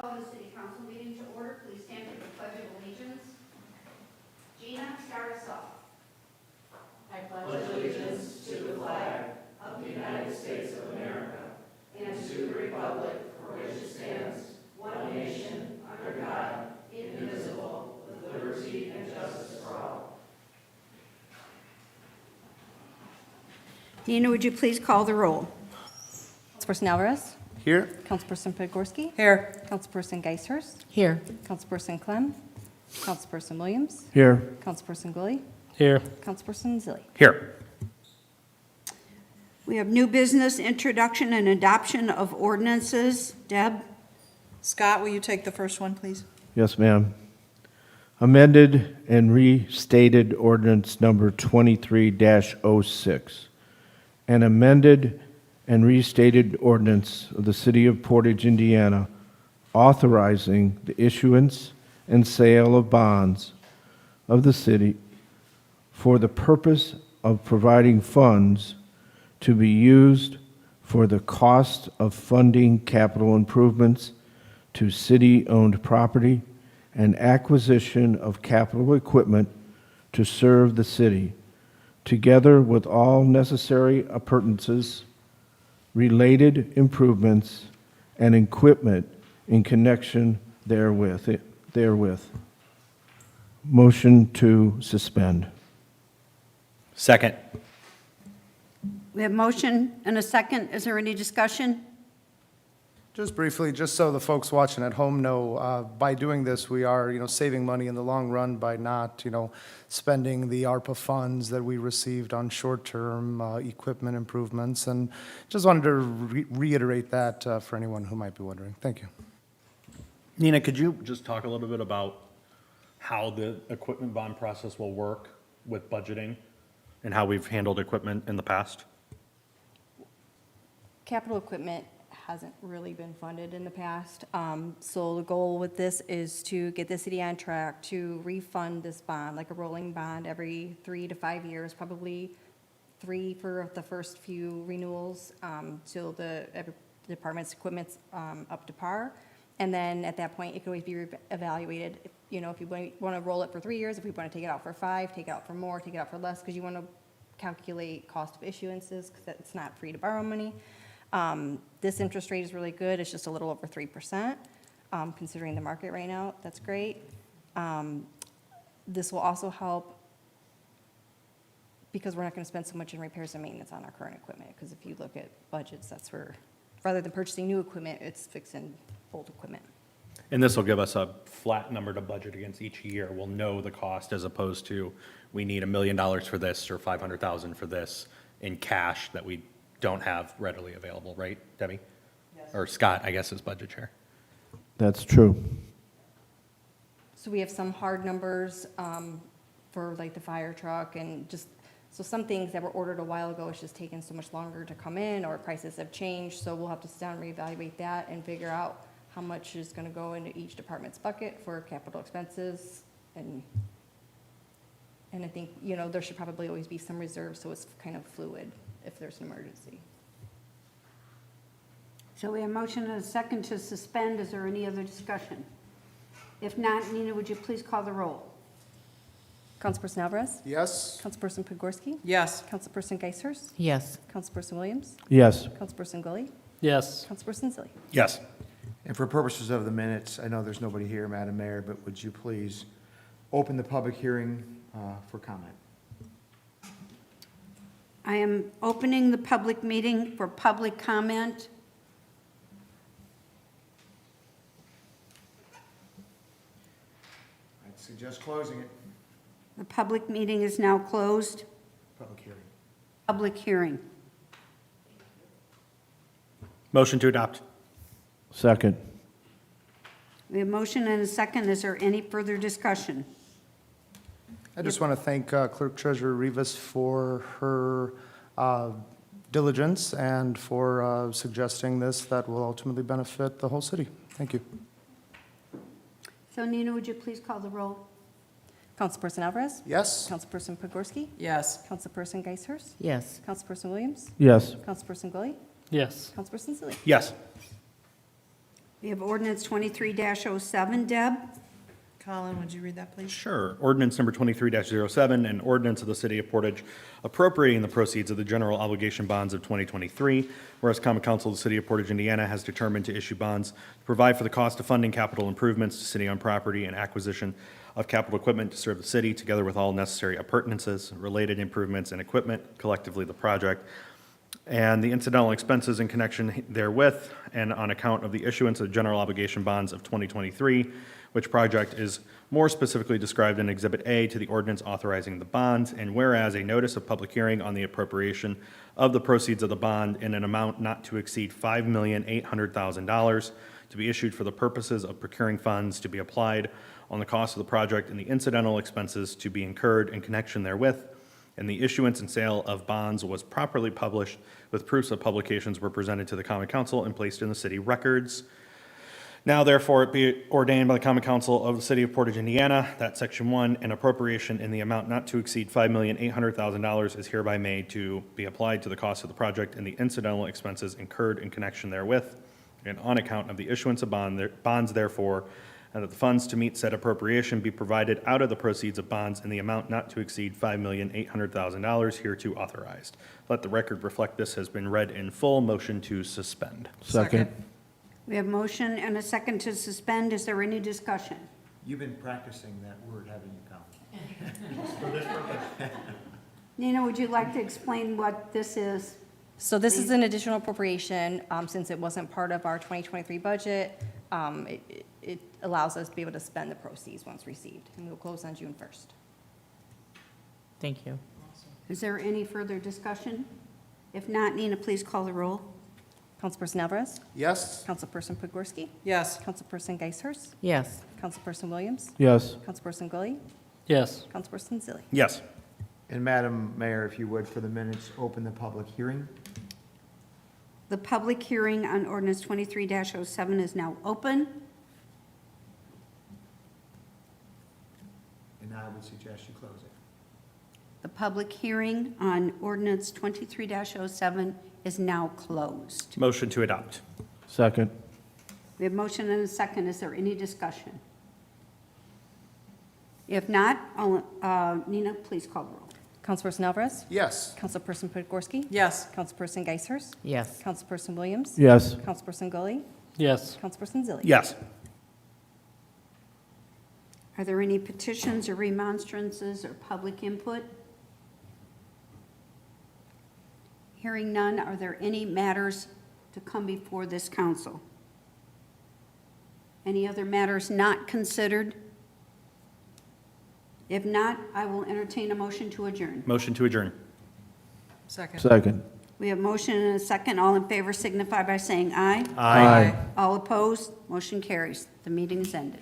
Call the City Council meeting to order. Please stand for the Pledge of Allegiance. Gina, start us off. I pledge allegiance to the flag of the United States of America and to the republic for which it stands, one nation, under God, indivisible, with liberty and justice for all. Nina, would you please call the roll? Councilperson Alvarez? Here. Councilperson Podgorski? Here. Councilperson Geishurst? Here. Councilperson Clem? Councilperson Williams? Here. Councilperson Gully? Here. Councilperson Zilli? Here. We have new business, introduction and adoption of ordinances. Deb? Scott, will you take the first one, please? Yes, ma'am. Amended and restated ordinance number 23-06. An amended and restated ordinance of the City of Portage, Indiana, authorizing the issuance and sale of bonds of the city for the purpose of providing funds to be used for the cost of funding capital improvements to city-owned property and acquisition of capital equipment to serve the city, together with all necessary appurtenances, related improvements, and equipment in connection therewith. Motion to suspend. Second. We have motion and a second. Is there any discussion? Just briefly, just so the folks watching at home know, by doing this, we are, saving money in the long run by not, spending the ARPA funds that we received on short-term equipment improvements. And just wanted to reiterate that for anyone who might be wondering. Thank you. Nina, could you just talk a little bit about how the equipment bond process will work with budgeting and how we've handled equipment in the past? Capital equipment hasn't really been funded in the past. So the goal with this is to get the city on track to refund this bond, like a rolling bond, every 3 to 5 years, probably 3 for the first few renewals, till every department's equipment's up to par. And then at that point, it can always be evaluated. If you want to roll it for 3 years, if we want to take it out for 5, take it out for more, take it out for less, because you want to calculate cost of issuances, because it's not free to borrow money. This interest rate is really good. It's just a little over 3%, considering the market right now. That's great. This will also help because we're not going to spend so much in repairs and maintenance on our current equipment, because if you look at budgets, that's where, rather than purchasing new equipment, it's fixing old equipment. And this will give us a flat number to budget against each year. We'll know the cost as opposed to, we need $1 million for this or 500,000 for this in cash that we don't have readily available, right, Debbie? Or Scott, I guess, is budget chair. That's true. So we have some hard numbers for like the fire truck and just, so some things that were ordered a while ago, it's just taken so much longer to come in or prices have changed. So we'll have to sit down and reevaluate that and figure out how much is going to go into each department's bucket for capital expenses. And I think, you know, there should probably always be some reserve so it's kind of fluid if there's an emergency. So we have a motion and a second to suspend. Is there any other discussion? If not, Nina, would you please call the roll? Councilperson Alvarez? Yes? Councilperson Podgorski? Yes. Councilperson Geisers? Yes. Councilperson Williams? Yes. Councilperson Gully? Yes. Councilperson Zilli? Yes. And for purposes of the minutes, I know there's nobody here, Madam Mayor, but would you please open the public hearing for comment? I am opening the public meeting for public comment. I'd suggest closing it. The public meeting is now closed. Public hearing. Public hearing. Motion to adopt. Second. We have a motion and a second. Is there any further discussion? I just want to thank Clerk Treasurer Rivas for her diligence and for suggesting this that will ultimately benefit the whole city. Thank you. So Nina, would you please call the roll? Councilperson Alvarez? Yes? Councilperson Podgorski? Yes. Councilperson Geisers? Yes. Councilperson Williams? Yes. Councilperson Gully? Yes. Councilperson Zilli? Yes. We have ordinance 23-07. Deb? Colin, would you read that, please? Sure. Ordinance number 23-07, an ordinance of the City of Portage appropriating the proceeds of the general obligation bonds of 2023, whereas Common Council of the City of Portage, Indiana has determined to issue bonds to provide for the cost of funding capital improvements to city-owned property and acquisition of capital equipment to serve the city, together with all necessary appurtenances, related improvements, and equipment, collectively the project, and the incidental expenses in connection therewith, and on account of the issuance of general obligation bonds of 2023, which project is more specifically described in Exhibit A to the ordinance authorizing the bonds, and whereas a notice of public hearing on the appropriation of the proceeds of the bond in an amount not to exceed $5,800,000 to be issued for the purposes of procuring funds to be applied on the cost of the project and the incidental expenses to be incurred in connection therewith, and the issuance and sale of bonds was properly published with proofs of publications were presented to the Common Council and placed in the city records. Now therefore it be ordained by the Common Council of the City of Portage, Indiana, that Section 1, an appropriation in the amount not to exceed $5,800,000 is hereby made to be applied to the cost of the project and the incidental expenses incurred in connection therewith, and on account of the issuance of bonds therefore, and that the funds to meet said appropriation be provided out of the proceeds of bonds in the amount not to exceed $5,800,000 hereto authorized. Let the record reflect this has been read in full. Motion to suspend. Second. We have motion and a second to suspend. Is there any discussion? You've been practicing that word, haven't you, Colin? Nina, would you like to explain what this is? So this is an additional appropriation, since it wasn't part of our 2023 budget. It allows us to be able to spend the proceeds once received, and we'll close on June 1st. Thank you. Is there any further discussion? If not, Nina, please call the roll. Councilperson Alvarez? Yes? Councilperson Podgorski? Yes. Councilperson Geisers? Yes. Councilperson Williams? Yes. Councilperson Gully? Yes. Councilperson Zilli? Yes. And Madam Mayor, if you would, for the minutes, open the public hearing. The public hearing on ordinance 23-07 is now open. And I would suggest you close it. The public hearing on ordinance 23-07 is now closed. Motion to adopt. Second. We have motion and a second. Is there any discussion? If not, Nina, please call the roll. Councilperson Alvarez? Yes? Councilperson Podgorski? Yes. Councilperson Geisers? Yes. Councilperson Williams? Yes. Councilperson Gully? Yes. Councilperson Zilli? Yes. Are there any petitions or remonstrances or public input? Hearing none, are there any matters to come before this council? Any other matters not considered? If not, I will entertain a motion to adjourn. Motion to adjourn. Second. Second. We have motion and a second. All in favor signify by saying aye. Aye. All opposed, motion carries. The meeting is ended.